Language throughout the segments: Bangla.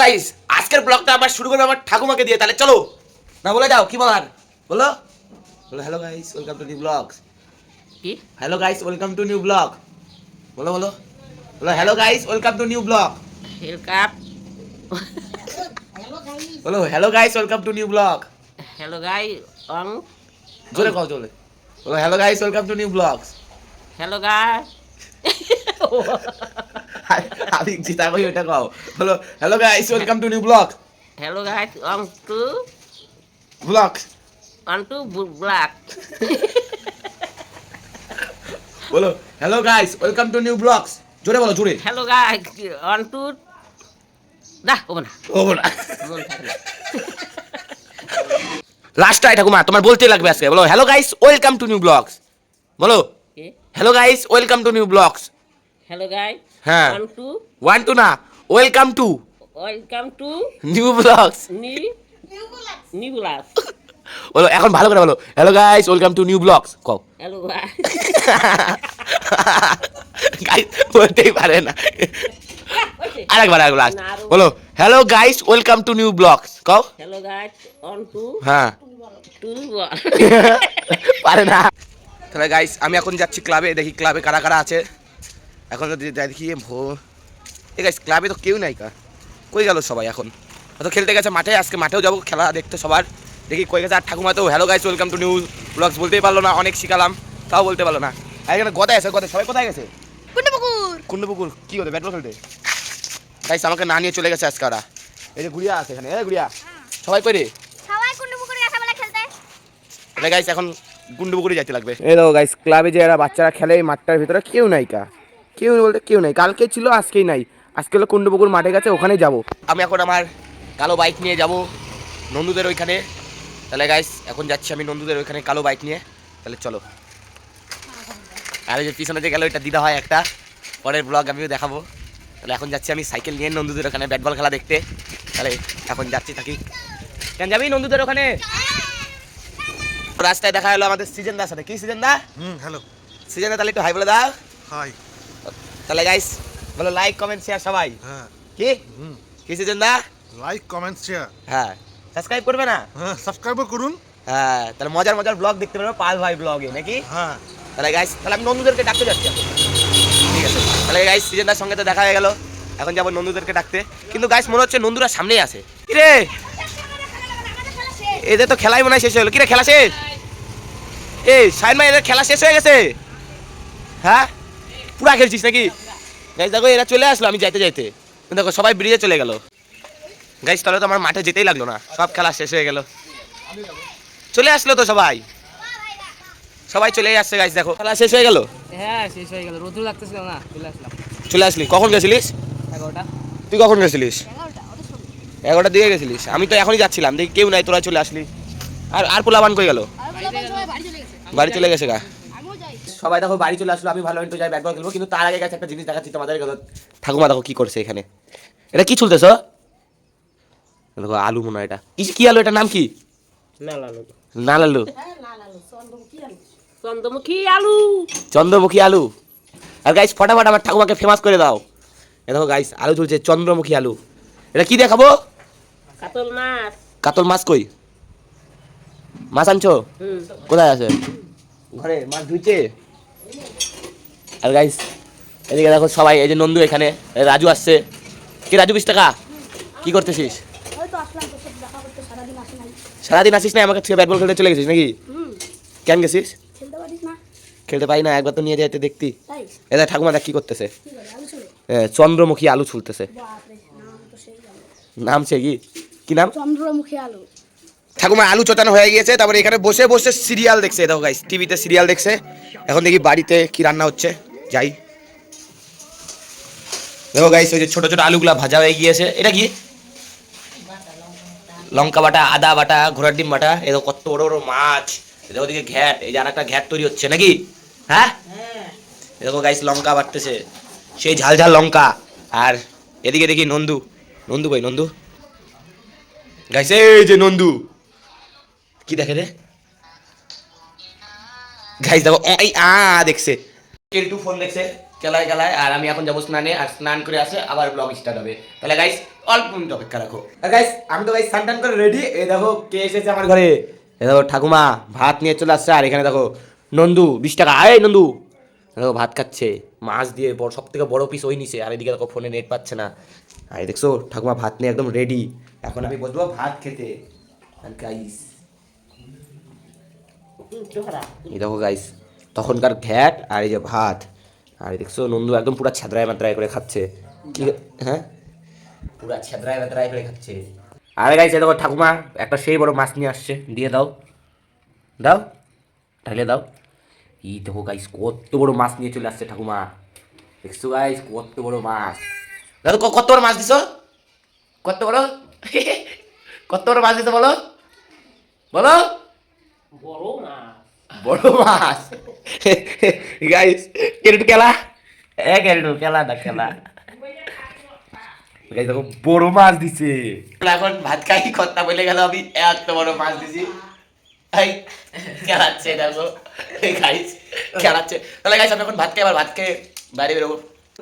গাইস আজকের ব্লগটা আবার শুরু করব আমার ঠাকুমাকে দিয়ে, তাহলে চলো না বলে যাও কি বলার বলো বলো। Hello guys welcome to new blogs. কি hello guys welcome to new blog. বলো বলো বলো hello guys welcome to new blog. হেলকাপ বলো hello guys welcome to new blog. Hello guy অং জোরে কও চলে বলো hello guys welcome to new blogs. Hello guy আমি চিন্তা করি ওটা কও বলো hello guys welcome to new blog hello guy অং to blogs. On to black বলো hello guys welcome to new blogs. জোরে বলো জোরে। হ্যালো গাই অন টু না হবে না ও না মন থাকে না। লাস্টটাই ঠাকুমা তোমার বলতে লাগবে আজকে। বলো hello guys welcome to new blogs. বলো কি hello guys welcome to new blogs. Hello guy হ্যাঁ অন টু ওয়ান টু না welcome to welcome to new blogs. New black বলো এখন ভালো করে বলো hello guys welcome to new blogs কও। হ্যালো গাই গাইস বলতেই পারে না। আরেকবার লাস্ট না, আরো- বলো hello guys welcome to new blogs কও। হ্যালো গাই অন টু হ্যাঁ টু পারে না। তাহলে গাইস আমি এখন যাচ্ছি ক্লাবে, দেখি ক্লাবে কারা কারা আছে। এখন যদি দেখি এ গাইস ক্লাবে তো কেউ নাই কা, কই গেল সবাই? এখন হয়তো খেলতে গেছে মাঠে, আজকে মাঠেও যাবো খেলা দেখতে সবার। দেখি কই গেছে। আর ঠাকুমা তো hello guys welcome to new blogs বলতেই পারলো না, অনেক শিখালাম তাও বলতে পারলো না। আর এখানে গদায় আছে, গদায় সবাই কোথায় গেছে? কুন্ডপুকুর কি হতো ব্যাট বল খেলতে। গাইস আমাকে না নিয়ে চলে গেছে আজকে ওরা। এই যে গুড়িয়া আছে এখানে, এই গুড়িয়া সবাই কই রে? সবাই কুন্ডুপুকুরে গেছে বলে খেলতে। তাহলে গাইস এখন গুন্ডুপুকুরে যাইতে লাগবে। এই দেখো গাইস ক্লাবে যে এরা বাচ্চারা খেলে এই মাঠটার ভিতরে কেউ নাই কা, কেউ বলতে কেউ নাই। কালকে ছিল আজকেই নাই, আজকে হলো কুন্ডুপুকুর মাঠে গেছে, ওখানেই যাব। আমি এখন আমার কালো বাইক নিয়ে যাব নন্দুদের ওইখানে। তাহলে গাইস এখন যাচ্ছি আমি নন্দুদের ওইখানে কালো বাইক নিয়ে। তাহলে চলো। আর যে পিছনে যে গেল এটা দিদা হয় একটা, পরের ব্লগ আমিও দেখাবো। তাহলে এখন যাচ্ছি আমি সাইকেল নিয়ে নন্দুদের ওখানে ব্যাট বল খেলা দেখতে। তাহলে এখন যাচ্ছি থাকি। কেন যাবি নন্দুদের ওখানে? রাস্তায় দেখা হলো আমাদের সিজন দার সাথে। কি সিজন দা? হ্যালো সিজন দা তাহলে একটু হাই বলে দাও। হাই। তাহলে গাইস বলো লাইক কমেন্ট শেয়ার সবাই। হ্যাঁ কি কি সিজন দা? Like comment share. হ্যাঁ সাবস্ক্রাইব করবে না? হ্যাঁ সাবস্ক্রাইবও করুন। হ্যাঁ তাহলে মজার মজার ব্লগ দেখতে পারবে পাল ভাই ব্লগে নাকি? হ্যাঁ তাহলে গাইস তাহলে আমি নন্দুদেরকে ডাকতে যাচ্ছি এখন। ঠিক আছে তাহলে গাইস সিজন দার সঙ্গে তো দেখা হয়ে গেল, এখন যাবো নন্দুদেরকে ডাকতে। কিন্তু গাইস মনে হচ্ছে নন্দুরা সামনেই আছে। কি রে এদের তো খেলাই মনে হয় শেষ হয়ে গেলো। কি রে খেলা শেষ? এই সাইন ভাই এদের খেলা শেষ হয়ে গেছে? হ্যাঁ পুরা খেলছিস নাকি? গাইস দেখো এরা চলে আসলো আমি যাইতে যাইতে, দেখো সবাই ব্রিজে চলে গেল। গাইস তাহলে তো আমার মাঠে যেতেই লাগলো না, সব খেলা শেষ হয়ে গেল। চলে আসলো তো সবাই, সবাই চলেই আসছে। গাইস দেখো খেলা শেষ হয়ে গেল। হ্যাঁ শেষ হয়ে গেল, রোদ্র লাগতেছিল না, চলে আসলাম। চলে আসলি? কখন গেছিলিস? 11টা। তুই কখন গেছিলিস? 11টা দিয়ে গেছিলিস? আমি তো এখনই যাচ্ছিলাম, দেখি কেউ নাই, তোরা চলে আসলি। আর আর পোলাবান কই গেল? বাড়ি চলে গেছে গা। সবাই দেখো বাড়ি চলে আসলো, আমি ভালো একটু যাই ব্যাট বল খেলবো। কিন্তু তার আগে গেছে একটা জিনিস দেখাচ্ছি তোমাদের। ঠাকুমা দেখো কি করছে এখানে। এটা কি চলতেছ? দেখো আলু মনে হয় এটা। কি আলু? এটার নাম কি? নাল আলু। চন্দ্রমুখী আলু। চন্দ্রমুখী আলু। আর গাইস ফটাফট আমার ঠাকুমাকে ফেমাস করে দাও। এ দেখো গাইস আলু চলছে চন্দ্রমুখী আলু। এটা কি দেখাবো? কাতল মাছ। কাতল মাছ কই? মাছ আনছো? কোথায় আছে? ঘরে মাছ ধুইছে। আর গাইস এদিকে দেখো সবাই, এই যে নন্দু এখানে, রাজু আসছে। কি রাজু 20 টাকা কি করতেছিস? সারাদিন আসিস না আমাকে ব্যাট বল খেলতে চলে গেছিস নাকি? কেন গেছিস? খেলতে পারি না, একবার তো নিয়ে যাইতে দেখতি। এটা ঠাকুমা দেখ কি করতেছে, চন্দ্রমুখী আলু ছুলতেছে। নাম সে কি কি নাম? চন্দ্রমুখী আলু। ঠাকুমা আলু চটানো হয়ে গিয়েছে, তারপরে এখানে বসে বসে সিরিয়াল দেখছে। দেখো গাইস টিভিতে সিরিয়াল দেখছে। এখন দেখি বাড়িতে কি রান্না হচ্ছে, যাই। দেখো গাইস ওই যে ছোট ছোট আলুগুলা ভাজা হয়ে গিয়েছে। এটা কি? লঙ্কা বাটা, আদা বাটা, ঘোড়ার ডিম বাটা। এই দেখো কত বড় বড় মাছ। দেখো ওদিকে ঘ্যাট, এই যে আরেকটা ঘ্যাট তৈরি হচ্ছে নাকি? হ্যাঁ দেখো গাইস লঙ্কা বাটতেছে, সেই ঝাল ঝাল লঙ্কা। আর এদিকে দেখি নন্দু। নন্দু কই? নন্দু গাইস এই যে নন্দু কি দেখে রে? গাইস দেখো এই দেখছে কেলটু ফোন দেখছে, খেলায় খেলায়। আর আমি এখন যাবো স্নানে, আর স্নান করে আসে আবার ব্লগ স্টার্ট হবে। তাহলে গাইস অল্প মিনিট অপেক্ষা রাখো। গাইস আমি তো গাইস স্নান করে রেডি। এই দেখো কে এসেছে আমার ঘরে। এই দেখো ঠাকুমা ভাত নিয়ে চলে আসছে। আর এখানে দেখো নন্দু 20 টাকা, আয় নন্দু। দেখো ভাত খাচ্ছে মাছ দিয়ে, বড় সব থেকে বড় পিস ওই নিছে। আর এদিকে দেখো ফোনে নেট পাচ্ছে না। আর দেখছো ঠাকুমা ভাত নিয়ে একদম রেডি। এখন আমি বসবো ভাত খেতে। আর গাইস এই দেখো গাইস তখনকার ঘ্যাট আর এই যে ভাত। আর দেখছো নন্দু একদম পুরো ছ্যাদরায় মাত্রায় করে খাচ্ছে। কি হ্যাঁ পুরা ছেদ্রায় বেদ্রায় করে খাচ্ছে। আরে গাইস এই দেখো ঠাকুমা একটা সেই বড় মাছ নিয়ে আসছে, দিয়ে দাও দাও ঢালে দাও। এই দেখো গাইস কত বড় মাছ নিয়ে চলে আসছে ঠাকুমা। দেখছো গাইস কত বড় মাছ। দাদু কত বড় মাছ দিছো? কত বড় কত বড় মাছ দিছো বলো বলো। বড় মাছ গাইস কেরটু কেলা কেরটু কেলা না কেলা। দেখো বড় মাছ দিছে। এখন ভাত খাই কথা বলে গেল আমি এত বড় মাছ দিছি। এই খেলাচ্ছে দেখো গাইস খেলাচ্ছে। তাহলে গাইস আমি এখন ভাত খাই, আবার ভাত খেয়ে বাইরে বেরোবো।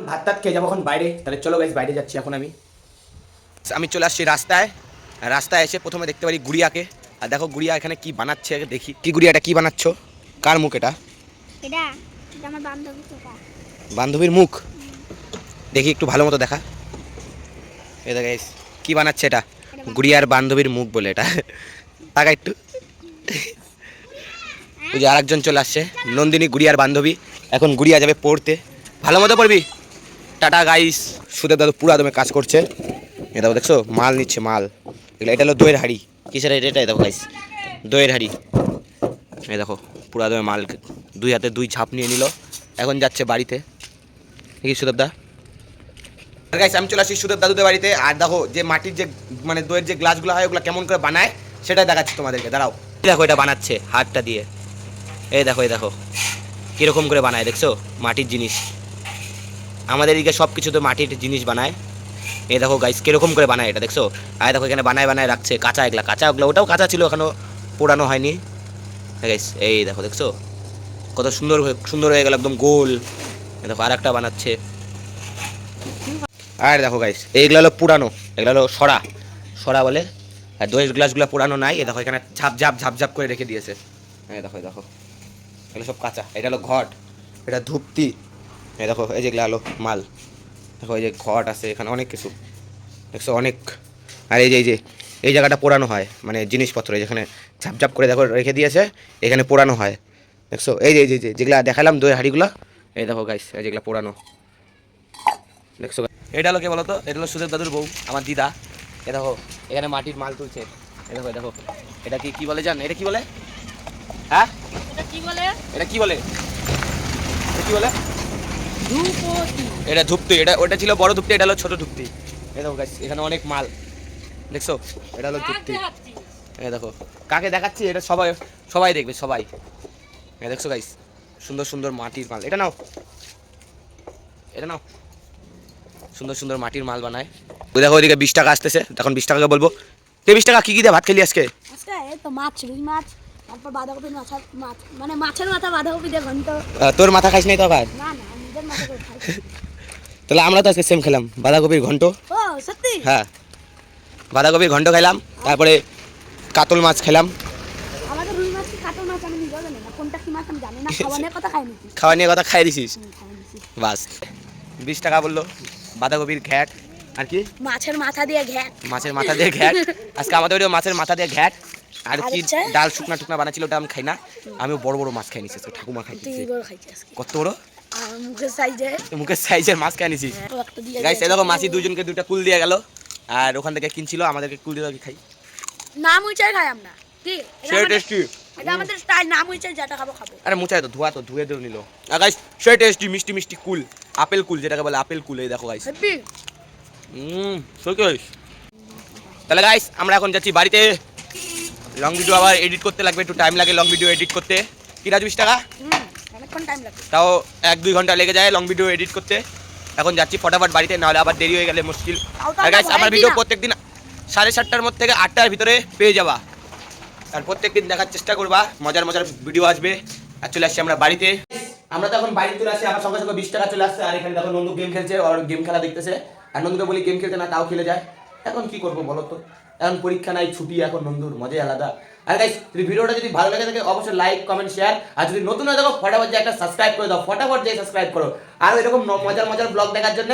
ভাত টাত খেয়ে যাবো এখন বাইরে। তাহলে চলো গাইস বাইরে যাচ্ছি এখন আমি চলে আসছি রাস্তায়। রাস্তায় এসে প্রথমে দেখতে পারি গুড়িয়াকে। আর দেখো গুড়িয়া এখানে কি বানাচ্ছে দেখি। কি গুড়িয়া এটা কি বানাচ্ছ? কার মুখ এটা? এটা আমার বান্ধবী। বান্ধবীর মুখ দেখি একটু ভালো মতো দেখা। এই দেখ গাইস কি বানাচ্ছে এটা? গুড়িয়ার বান্ধবীর মুখ বলে এটা। টাকা একটু ওই যে আরেকজন চলে আসছে নন্দিনী গুড়িয়ার বান্ধবী। এখন গুড়িয়া যাবে পড়তে। ভালো মতো পড়বি। Tata guys. সুদেব দাদু পুরা দমে কাজ করছে। এ দেখো দেখছো মাল নিচ্ছে মাল। এগুলো এটা হলো দইয়ের হাঁড়ি। কিসের এটাই দেখো গাইস দইয়ের হাঁড়ি। এই দেখো পুরা দমে মাল, দুই হাতে দুই ঝাঁপ নিয়ে নিল। এখন যাচ্ছে বাড়িতে। দেখি সুদেব দা। গাইস আমি চলে আসি সুদেব দাদুদের বাড়িতে। আর দেখো যে মাটির যে মানে দইয়ের যে গ্লাসগুলো হয় ওগুলো কেমন করে বানায় সেটাই দেখাচ্ছি তোমাদেরকে। দাঁড়াও দেখো এটা বানাচ্ছে হাতটা দিয়ে। এই দেখো কীরকম করে বানায় দেখছো মাটির জিনিস। আমাদের এদিকে সব কিছু তো মাটির জিনিস বানায়। এই দেখো গাইস কীরকম করে বানায় এটা দেখছো। আর দেখো এখানে বানায় রাখছে কাঁচা ওগুলো ওটাও কাঁচা ছিল, এখনও পোড়ানো হয়নি গাইস। এই দেখো দেখছো কত সুন্দর হয়ে গেল একদম গোল। দেখো আর একটা বানাচ্ছে। আর দেখো গাইস এইগুলো হলো পুরানো, এগুলো হলো সরা বলে। আর দইয়ের গ্লাসগুলো পুরানো নাই। এ দেখো এখানে ঝাপ করে রেখে দিয়েছে। এই দেখো এগুলো সব কাঁচা। এটা হলো ঘট, এটা ধূপতি। এই দেখো এই যেগুলো হলো মাল। দেখো এই যে ঘট আছে এখানে অনেক কিছু দেখছো অনেক। আর এই জায়গাটা পোড়ানো হয় মানে জিনিসপত্র যেখানে ঝাপ করে দেখো রেখে দিয়েছে, এখানে পোড়ানো হয় দেখছো। এই যে যেগুলা দেখালাম দইয়ের হাঁড়িগুলো, এই দেখো গাইস এই যেগুলা পোড়ানো দেখছো। এটা হলো কে বলো তো? এটা হলো সুদেব দাদুর বউ আমার দিদা। এ দেখো এখানে মাটির মাল তুলছে। এ দেখো এটা কি বলে জান? এটা কি বলে? হ্যাঁ এটা কি বলে? এটা ধূপতি। এটা ওটা ছিল বড় ধূপতি, এটা হলো ছোট ধূপতি। এই দেখো গাইস এখানে অনেক মাল দেখছো। এটা হলো ধূপতি। এই দেখো কাকে দেখাচ্ছি এটা সবাই দেখবে সবাই। এই দেখছো গাইস সুন্দর মাটির মাল। এটা নাও সুন্দর মাটির মাল বানায়। ওই দেখো ওইদিকে 20 টাকা আসতেছে। তখন 20 টাকাকে বলবো 20 টাকা কি দিয়ে ভাত খেলি আজকে? এই তো মাছ, রুই মাছ, তারপর বাঁধাকপি মাছ, মানে মাছের মাথা বাঁধাকপি দিয়ে ঘন্ট। তোর মাথা খাইস নাই তো আবার? না নিজের মাথা করে খাই। তাহলে আমরা তো আজকে সেম খেলাম বাঁধাকপির ঘন্ট। ও সত্যি? হ্যাঁ বাঁধাকপির ঘন্ট খাইলাম, তারপরে কাতল মাছ খেলাম। আমাদের রুই মাছ কি কাতল মাছ আমি নিজেও জানি না, কোনটা কি মাছ আমি জানি না। খাওয়া নিয়ে কথা খাই দিছিস বাস। 20 টাকা বললো বাঁধাকপির ঘ্যাট। আর কি মাছের মাথা দিয়ে ঘ্যাট। আজকে আমাদের ওই মাছের মাথা দিয়ে ঘ্যাট। আর কি ডাল শুকনা বানাচ্ছিল ওটা আমি খাই না। আমি বড় মাছ খাই নিছি ঠাকুমা খাইছি। কত বড়? মুখের সাইজের মাছ খাই নিছি গাইস। এই দেখো মাছি দুজনকে দুইটা কুল দিয়ে গেল। আর ওখান থেকে কিনছিল আমাদেরকে কুল দিয়ে খাই। নাম উইচাই খাই আমরা। কি সেই টেস্টি, এটা আমাদের স্টাইল। নাম উইচাই যেটা খাবো। আরে মুচাই তো ধুয়ে দিয়ে নিল। আর গাইস সেই টেস্টি মিষ্টি কুল, আপেল কুল যেটাকে বলে আপেল কুল। এই দেখো গাইস তাহলে গাইস আমরা এখন যাচ্ছি বাড়িতে। লং ভিডিও আবার এডিট করতে লাগবে, একটু টাইম লাগে লং ভিডিও এডিট করতে। কি রাজ 20 টাকা? অনেকক্ষণ টাইম লাগে, তাও 1-2 ঘন্টা লেগে যায় লং ভিডিও এডিট করতে। এখন যাচ্ছি ফটাফট বাড়িতে, নাহলে আবার দেরি হয়ে গেলে মুশকিল। আর গাইস আমার ভিডিও প্রত্যেকদিন 7:30টার মধ্যে থেকে 8টার ভিতরে পেয়ে যাবা। আর প্রত্যেকদিন দেখার চেষ্টা করবা, মজার ভিডিও আসবে। আর চলে আসছি আমরা বাড়িতে। আমরা তো এখন বাড়িতে চলে আসছি, আমার সঙ্গে 20 টাকা চলে আসছে। আর এখানে দেখো নন্দু গেম খেলছে, আর গেম খেলা দেখতেছে। আর নন্দুকে বলি গেম খেলতে না, তাও খেলে যায়। এখন কি করবো বলো তো, এখন পরীক্ষা নাই, ছুটি, এখন বন্ধুর মজাই আলাদা। আর গাইস যদি ভিডিওটা যদি ভালো লাগে থাকে অবশ্যই লাইক কমেন্ট শেয়ার, আর যদি নতুন হয়ে থাকো ফটাফট যে একটা সাবস্ক্রাইব করে দাও, ফটাফট যে সাবস্ক্রাইব করো। আর এরকম মজার মজার ব্লগ দেখার জন্য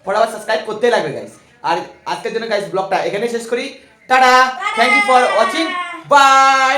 ফটাফট সাবস্ক্রাইব করতেই লাগবে গাইস। আর আজকের জন্য গাইস ব্লগটা এখানেই শেষ করি। টাটা, thank you for watching, by.